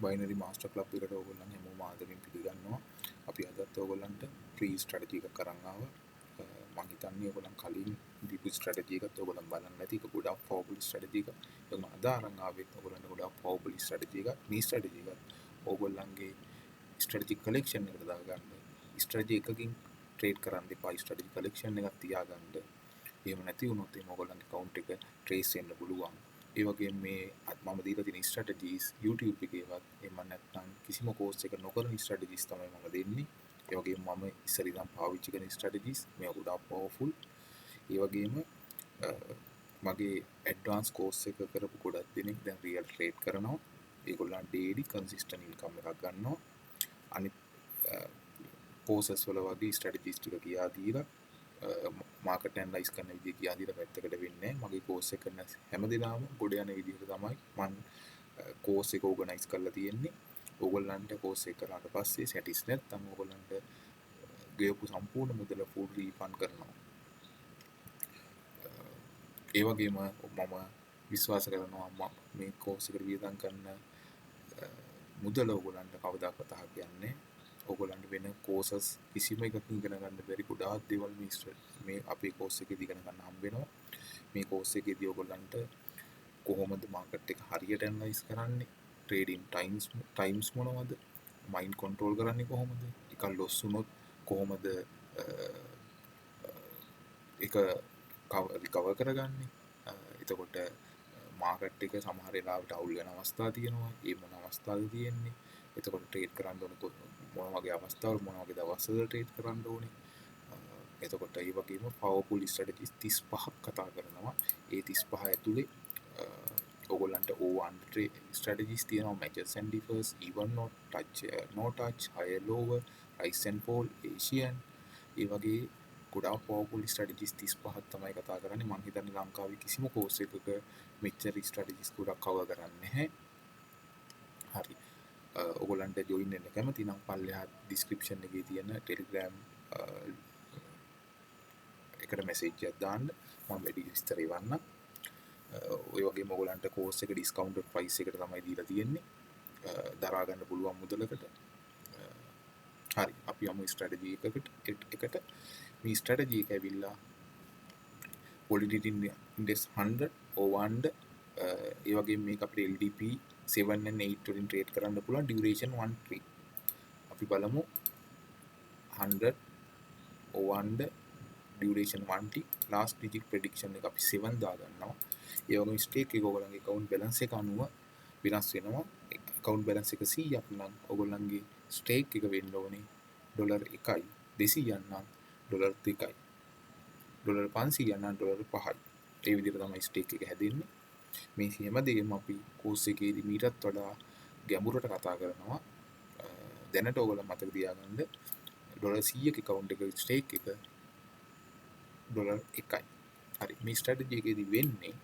Binary master club එකට ඔයගොල්ලන් හැමෝම ආදරෙන් පිළිගන්නවා. අපි අදත් ඔයගොල්ලන්ට ෆ්‍රී ස්ට්‍රැටජි එකක් අරන් ආවා. මම හිතන්නේ ඔයගොල්ලන් කලින් දීපු ස්ට්‍රැටජි එකත් ඔයගොල්ලන් බලන්න නැති. ඒක ගොඩාක් පවර්ෆුල් ස්ට්‍රැටජි එකක්. ඒක මම අද අරන් ආවේ ඔයගොල්ලන්ට ගොඩාක් පවර්ෆුල් ස්ට්‍රැටජි එකක්. මේ ස්ට්‍රැටජි එකත් ඔයගොල්ලන්ගේ ස්ට්‍රැටජි කලෙක්ෂන් එකට දාගන්න. ස්ට්‍රැටජි එකකින් ට්‍රේඩ් කරන්න එපා. ස්ට්‍රැටජි කලෙක්ෂන් එකක් තියාගන්න. එහෙම නැති වුණොත් එහෙනම් ඔයගොල්ලන්ගේ account එක trace වෙන්න පුළුවන්. ඒ වගේම මේ මම දීලා තියෙන strategies YouTube එකේවත් එහෙම නැත්නම් කිසිම course එක නොකරන strategies තමයි මම දෙන්නේ. ඒ වගේම මම ඉස්සර ඉඳන් පාවිච්චි කරන strategies මේ ගොඩාක් powerful. ඒ වගේම මගේ advanced course එක කරපු ගොඩක් දෙනෙක් දැන් real trade කරනවා. ඒගොල්ලන් daily consistent income එකක් ගන්නවා. අනිත් courses වල වගේ strategies ටික කියා දීලා මාකට් ඇනලයිස් කරන විදිය කියා දීලා පැත්තකට වෙන්නේ මගේ කෝස් එක කරන හැමදේම ගොඩ යන විදිහට තමයි මම කෝස් එක ඕගනයිස් කරලා තියෙන්නේ. ඕගොල්ලන්ට කෝස් එක කරාට පස්සේ සැටිස් නැත්නම් ඕගොල්ලන්ට ගෙවපු සම්පූර්ණ මුදල ෆුල් රීෆන්ඩ් කරනවා. ඒ වගේම මම විශ්වාස කරනවා මේ කෝස් එකට වියදම් කරන මුදල ඕගොල්ලන්ට කවදාකවත් අහක් යන්නේ. ඔයගොල්ලන්ට වෙන කෝසස් කිසිම එකකින් ඉගෙන ගන්න බැරි ගොඩාක් දේවල් මේ අපේ කෝස් එකේදී ඉගෙන ගන්න හම්බ වෙනවා. මේ කෝස් එකේදී ඔයගොල්ලන්ට කොහොමද මාකට් එක හරියට ඇනලයිස් කරන්නේ, ට්‍රේඩින් ටයිම්ස් මොනවද, මයින්ඩ් කන්ට්‍රෝල් කරන්නේ කොහොමද, එක ලොස් වුණොත් කොහොමද ඒක රිකවර් කරගන්නේ. එතකොට මාකට් එක සමහර වෙලාවට අවුල් වෙන අවස්ථා තියෙනවා. ඒ මොන අවස්ථාවද තියෙන්නේ? එතකොට ට්‍රේඩ් කරන්න ඕන මොන වගේ අවස්ථාවල මොන වගේ දවස්වල ට්‍රේඩ් කරන්න ඕනේ. එතකොට ඒ වගේම පවර්ෆුල් ස්ට්‍රැටජිස් 35ක් කතා කරනවා. ඒ 35 ඇතුලේ ඔයගොල්ලන්ට ඕවන් ස්ට්‍රැටජිස් තියෙනවා. matches and differs, even not touch, no touch, higher lower, rise and fall, Asian. ඒ වගේ ගොඩාක් පවර්ෆුල් ස්ට්‍රැටජිස් 35ක් තමයි කතා කරන්නේ. මම හිතන්නේ ලංකාවේ කිසිම කෝස් එකක මෙච්චර ස්ට්‍රැටජිස් ගොඩක් කවර් කරන්නේ නැහැ. හරි. ඔයගොල්ලන්ට ජොයින් වෙන්න කැමති නම් පල්ලෙහා ඩිස්ක්‍රිප්ෂන් එකේ තියෙන ටෙලිග්‍රෑම් එකට මැසේජ් එකක් දාන්න. මම වැඩි විස්තර එවන්නම්. ඔය වගේම ඔයගොල්ලන්ට කෝස් එක ඩිස්කවුන්ටඩ් ප්‍රයිස් එකට තමයි දීලා තියෙන්නේ. දරා ගන්න පුළුවන් මුදලකට. හරි. අපි යමු ස්ට්‍රැටජි එකකට. මේ ස්ට්‍රැටජි එක ඇවිල්ලා volatility index 100 over ඒ වගේම මේක අපිට LDP 7 and 8 වලින් ට්‍රේඩ් කරන්න පුළුවන් duration 1 අපි බලමු 100 over duration 1 last digit prediction එක අපි 7 දා ගන්නවා. ඒ වගේම stake එක ඔයගොල්ලන්ගේ account balance එක අනුව වෙනස් වෙනවා. account balance එක 100ක් නම් ඔයගොල්ලන්ගේ stake එක වෙන්න ඕනේ $1යි. 200 නම් $2යි. $500 නම් $5යි. ඒ විදිහට තමයි stake එක හැදෙන්නේ. මේ හැම දෙයක්ම අපි කෝස් එකේදී මීටත් වඩා ගැඹුරට කතා කරනවා. දැනට ඔයගොල්ලෝ මතක තියාගන්න $100ක account එක stake එක $1යි. හරි. මේ ස්ට්‍රැටජි එකේදී වෙන්නේ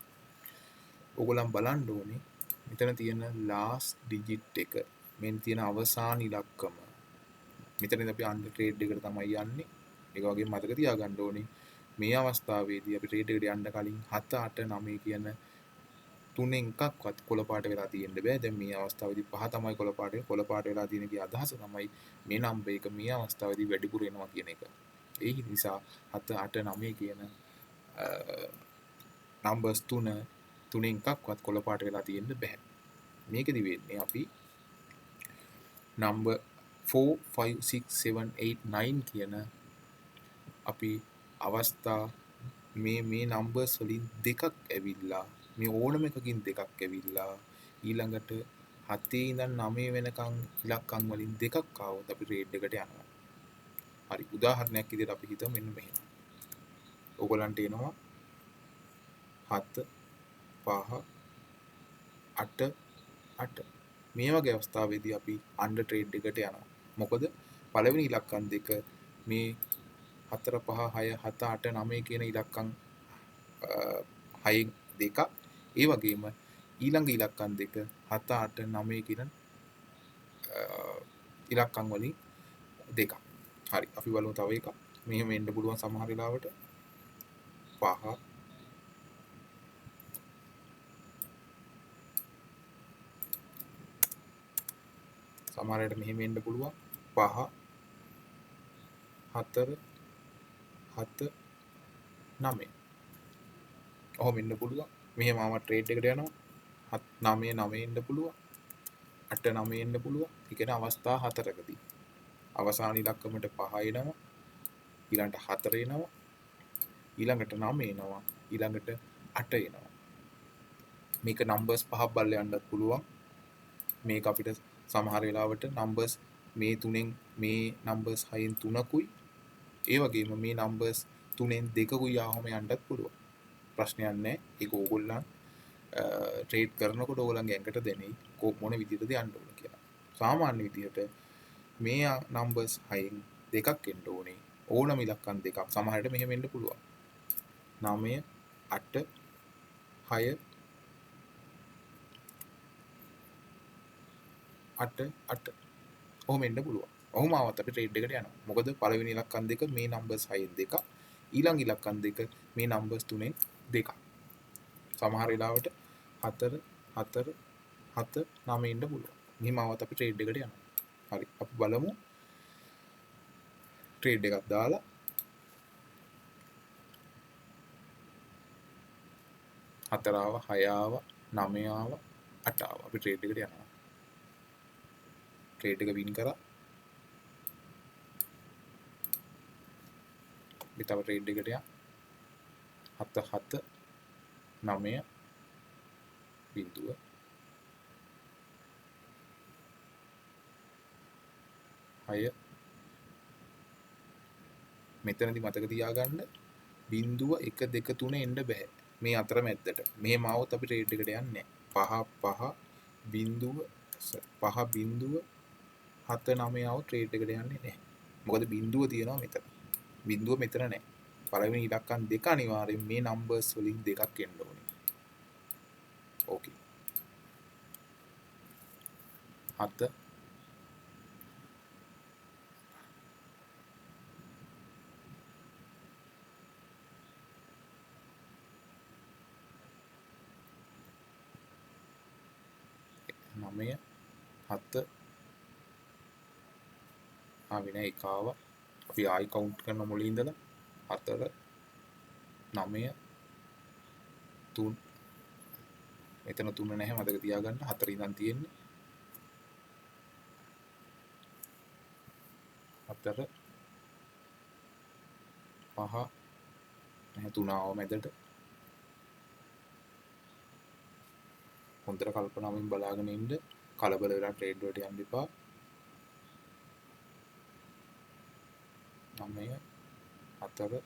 ඔයගොල්ලන් බලන්න ඕනේ මෙතන තියෙන last digit එක. මෙන්න තියෙන අවසාන ඉලක්කම. මෙතනදී අපි අන්ඩර් ට්‍රේඩ් එකට තමයි යන්නේ. ඒක වගේම මතක තියාගන්න ඕනේ මේ අවස්ථාවේදී අපි ට්‍රේඩ් එකට යන්න කලින් 7 8 9 කියන තුනෙන් එකක්වත් කොළ පාට වෙලා තියෙන්න බෑ. දැන් මේ අවස්ථාවේදී 5 තමයි කොළ පාට වෙලා තියෙන කී අදහස තමයි මේ නම්බර් එක මේ අවස්ථාවේදී වැඩිපුර එනවා කියන එක. ඒ නිසා 7 8 9 කියන නම්බර්ස් තුනෙන් එකක්වත් කොළ පාට වෙලා තියෙන්න බෑ. මේකෙදි වෙන්නේ අපි නම්බර් 4 5 6 7 8 9 කියන අපි අවස්ථා මේ නම්බර්ස් වලින් දෙකක් ඇවිල්ලා මේ ඕනම එකකින් දෙකක් ඇවිල්ලා ඊළඟට 7 ඉඳන් 9 වෙනකන් ඉලක්කම් වලින් දෙකක් ආවොත් අපි ට්‍රේඩ් එකට යනවා. හරි. උදාහරණයක් විදිහට අපි හිතමු මෙන්න මෙහෙම. ඔයගොල්ලන්ට එනවා 7 5 8 8 මේ වගේ අවස්ථාවේදී අපි අන්ඩර් ට්‍රේඩ් එකට යනවා. මොකද පළවෙනි ඉලක්කම් දෙක මේ 4 5 6 7 8 9 කියන ඉලක්කම් 6 දෙකක්. ඒ වගේම ඊළඟ ඉලක්කම් දෙක 7 8 9 කියන ඉලක්කම් වලින් දෙකක්. හරි. අපි බලමු තව එකක්. මෙහෙම එන්න පුළුවන් සමහර වෙලාවට 5 7 සමහරවිට මෙහෙම එන්න පුළුවන් 5 4 7 9 ඔහොම එන්න පුළුවන් මෙහෙම ආව ට්‍රේඩ් එකට යනවා 9 9 එන්න පුළුවන් 8 9 එන්න පුළුවන් ඒ කියන්නේ අවස්ථා 4කදී අවසාන ඉලක්කමට 5 එනවා ඊළඟට 4 එනවා ඊළඟට 9 එනවා ඊළඟට 8 එනවා මේක නම්බර්ස් පහක් බලලා යන්නත් පුළුවන් මේක අපිට සමහර වෙලාවට නම්බර්ස් මේ තුනෙන් මේ නම්බර්ස් 6න් 3කුයි ඒ වගේම මේ නම්බර්ස් 3න් 2කුයි ආවම යන්නත් පුළුවන් ප්‍රශ්නයක් නැහැ ඒක ඕගොල්ලන් ට්‍රේඩ් කරනකොට ඕගොල්ලන්ගේ ඇඟට දැනෙයි මොන විදිහටද යන්න ඕන කියලා සාමාන්‍ය විදිහට මේ නම්බර්ස් 6න් 2ක් එන්න ඕනේ ඕනම ඉලක්කම් දෙකක් සමහරට මෙහෙම එන්න පුළුවන් 9 8 6 8 8 ඔහොම එන්න පුළුවන්. ඔහොම ආවත් අපි ට්‍රේඩ් එකට යනවා. මොකද පළවෙනි ඉලක්කම් දෙක මේ නම්බර්ස් 6න් දෙක ඊළඟ ඉලක්කම් දෙක මේ නම්බර්ස් 3න් දෙක. සමහර වෙලාවට 4 4 7 9 එන්න පුළුවන්. මෙහිම ආවත් අපි ට්‍රේඩ් එකට යනවා. හරි. අපි බලමු ට්‍රේඩ් එකක් දාලා 4 ආව 6 ආව 9 ආව 8 ආව අපි ට්‍රේඩ් එකට යනවා. ට්‍රේඩ් එක වින් කරා අපි තව ට්‍රේඩ් එකට යන්න 7 7 9 බිඳුව 6 මෙතනදී මතක තියාගන්න බිඳුව 1 2 3 එන්න බෑ මේ අතර මැද්දට මෙහෙම આવොත් අපි ට්‍රේඩ් එකට යන්නේ 5 5 බිඳුව 5 බිඳුව 7 9 આવොත් ට්‍රේඩ් එකට යන්නේ නැහැ මොකද බිඳුව තියෙනවා මෙතන බිඳුව මෙතන නැහැ පළවෙනි ඉලක්කම් දෙක අනිවාර්යෙන් මේ නම්බර්ස් වලින් දෙකක් එන්න ඕනේ ඕකේ 7 9 7 ආවේ නැහැ එක ආවා අපි ආයි කවුන්ට් කරන මුලින් ඉඳලා 4 9 3 මෙතන 3 නැහැ මතක තියාගන්න 4 ඉඳන් තියෙන්නේ 4 5 නැහැ 3 ආව මැදට හොඳට කල්පනාවෙන් බලාගෙන ඉන්න කලබල වෙලා ට්‍රේඩ් වලට යන්න එපා 9 4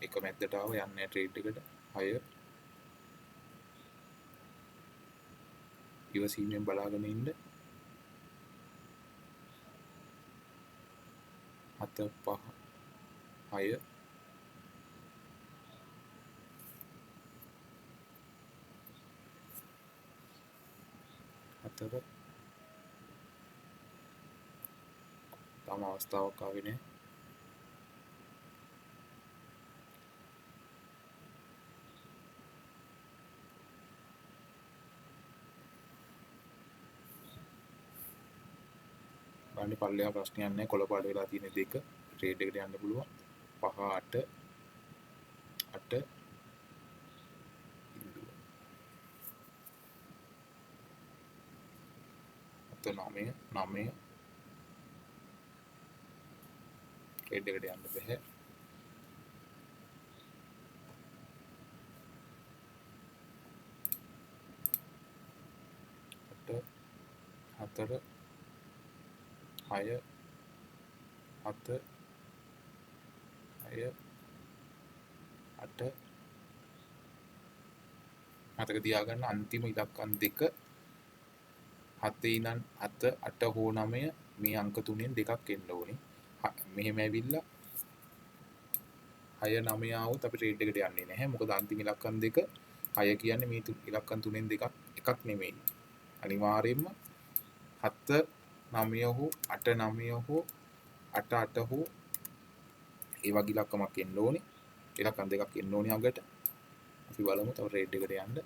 එක මැද්දට ආව යන්නේ ට්‍රේඩ් එකට 6 ඉවසීමෙන් බලාගෙන ඉන්න 7 5 6 4 තම අවස්ථාවක් ආවේ නැහැ බලන්න පල්ලෙහා ප්‍රශ්නයක් නැහැ කොළපාට වෙලා තියෙන දෙක ට්‍රේඩ් එකට යන්න පුළුවන් 5 8 8 9 9 ට්‍රේඩ් එකට යන්න බැහැ 4 6 7 6 8 මතක තියාගන්න අන්තිම ඉලක්කම් දෙක 7 ඉඳන් 7 8 හෝ 9 මේ අංක තුනෙන් දෙකක් එන්න ඕනේ මෙහෙම ඇවිල්ලා 6 9 ආවොත් අපි ට්‍රේඩ් එකට යන්නේ නැහැ මොකද අන්තිම ඉලක්කම් දෙක 6 කියන්නේ මේ ඉලක්කම් තුනෙන් දෙකක් එකක් නෙමෙයි අනිවාර්යයෙන්ම 7 9 හෝ 8 9 හෝ 8 8 හෝ ඒ වගේ ඉලක්කමක් එන්න ඕනේ ඉලක්කම් දෙකක් එන්න ඕනේ අගට අපි බලමු තව ට්‍රේඩ් එකට යන්න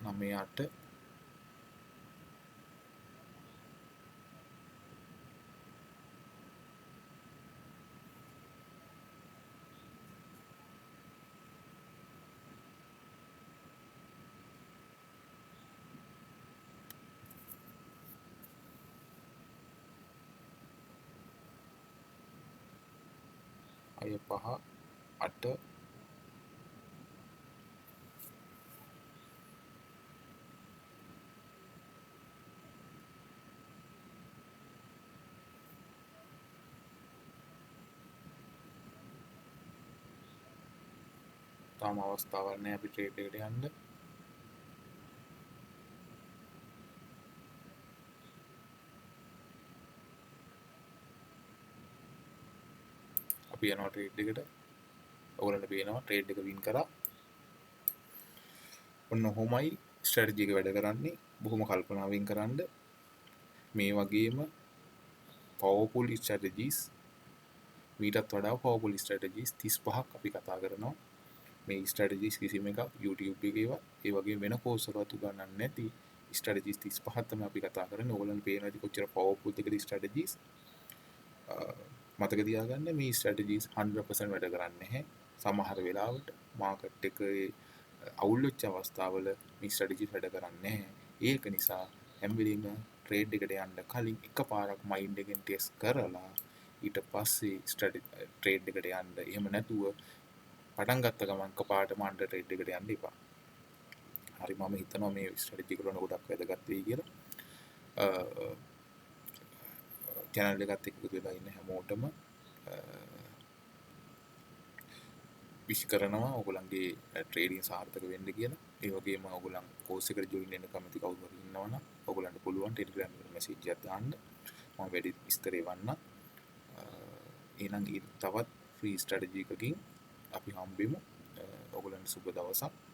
9 9 6 5 8 තාම අවස්ථාවක් නැහැ අපි ට්‍රේඩ් එකට යන්න. අපි යනවා ට්‍රේඩ් එකට. ඔයගොල්ලන්ට පේනවා ට්‍රේඩ් එක වින් කරා. ඔන්න ඔහොමයි ස්ට්‍රැටජි එක වැඩ කරන්නේ. බොහොම කල්පනාවෙන් කරන්න. මේ වගේම පවර්ෆුල් ස්ට්‍රැටජිස් මීටත් වඩා පවර්ෆුල් ස්ට්‍රැටජිස් 35ක් අපි කතා කරනවා. මේ ස්ට්‍රැටජිස් කිසිම එකක් YouTube එකේවත් ඒ වගේ වෙන කෝස් එකකට උගන්වන්නේ නැති ස්ට්‍රැටජිස් 35ක් තමයි අපි කතා කරන්නේ. ඕගොල්ලන් පේනවා ඇති කොච්චර පවර්ෆුල් එකද ස්ට්‍රැටජිස්. මතක තියාගන්න මේ ස්ට්‍රැටජිස් 100% වැඩ කරන්නේ නැහැ. සමහර වෙලාවට මාකට් එකේ අවුල් වෙච්ච අවස්ථාවල මේ ස්ට්‍රැටජිස් වැඩ කරන්නේ නැහැ. ඒක නිසා හැම වෙලෙම ට්‍රේඩ් එකට යන්න කලින් එකපාරක් මයින්ඩ් එකෙන් ටෙස්ට් කරලා ඊට පස්සේ ට්‍රේඩ් එකට යන්න. එහෙම නැතුව පටන් ගත්ත ගමන් එකපාරටම අන්ඩර් ට්‍රේඩ් එකට යන්න එපා. හරි මම හිතනවා මේ ස්ට්‍රැටජි කරන ගොඩක් වැදගත් වෙයි කියලා. channel එකත් එක්ක එකතු වෙලා ඉන්න හැමෝටම විශ් කරනවා ඔයගොල්ලන්ගේ ට්‍රේඩින් සාර්ථක වෙන්න කියලා. ඒ වගේම ඔයගොල්ලන් කෝස් එකට ජොයින් වෙන්න කැමති කවුරු හරි ඉන්නවනම් ඔයගොල්ලන්ට පුළුවන් Telegram එකට මැසේජ් එකක් දාන්න. මම වැඩි විස්තර එවන්නම්. එහෙනම් තවත් ෆ්‍රී ස්ට්‍රැටජි එකකින් අපි හම්බෙමු. ඔයගොල්ලන්ට සුබ දවසක්.